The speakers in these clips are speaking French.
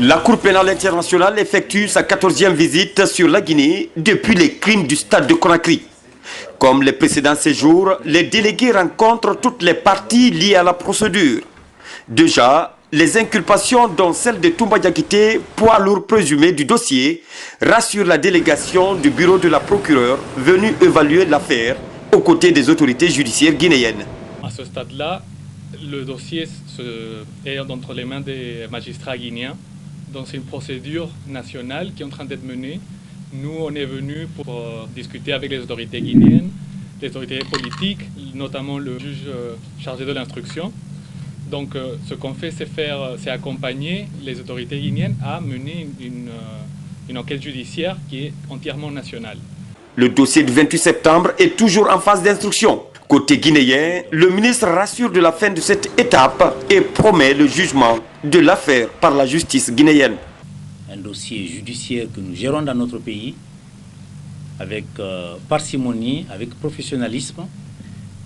La Cour pénale internationale effectue sa 14e visite sur la Guinée depuis les crimes du stade de Conakry. Comme les précédents séjours, les délégués rencontrent toutes les parties liées à la procédure. Déjà, les inculpations, dont celle de Toumba Diakité, poids lourd présumé du dossier, rassurent la délégation du bureau de la procureure venue évaluer l'affaire aux côtés des autorités judiciaires guinéennes. À ce stade-là, le dossier est entre les mains des magistrats guinéens. Donc c'est une procédure nationale qui est en train d'être menée. Nous, on est venus pour discuter avec les autorités guinéennes, les autorités politiques, notamment le juge chargé de l'instruction. Donc ce qu'on fait, c'est accompagner les autorités guinéennes à mener une enquête judiciaire qui est entièrement nationale. Le dossier du 28 septembre est toujours en phase d'instruction. Côté guinéen, le ministre rassure de la fin de cette étape et promet le jugement de l'affaire par la justice guinéenne. Un dossier judiciaire que nous gérons dans notre pays avec parcimonie, avec professionnalisme,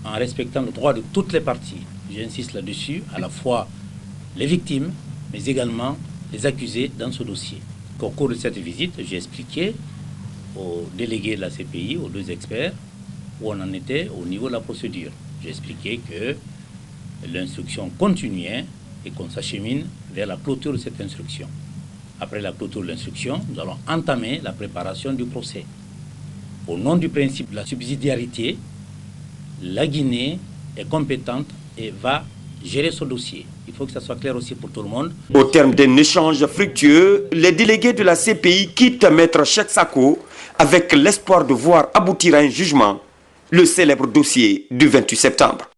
en respectant le droit de toutes les parties. J'insiste là-dessus, à la fois les victimes, mais également les accusés dans ce dossier. Au cours de cette visite, j'ai expliqué aux délégués de la CPI, aux deux experts, où on en était au niveau de la procédure. J'ai expliqué que l'instruction continuait et qu'on s'achemine vers la clôture de cette instruction. Après la clôture de l'instruction, nous allons entamer la préparation du procès. Au nom du principe de la subsidiarité, la Guinée est compétente et va gérer ce dossier. Il faut que ça soit clair aussi pour tout le monde. Au terme d'un échange fructueux, les délégués de la CPI quittent Maître Cheikh Sako avec l'espoir de voir aboutir à un jugement le célèbre dossier du 28 septembre.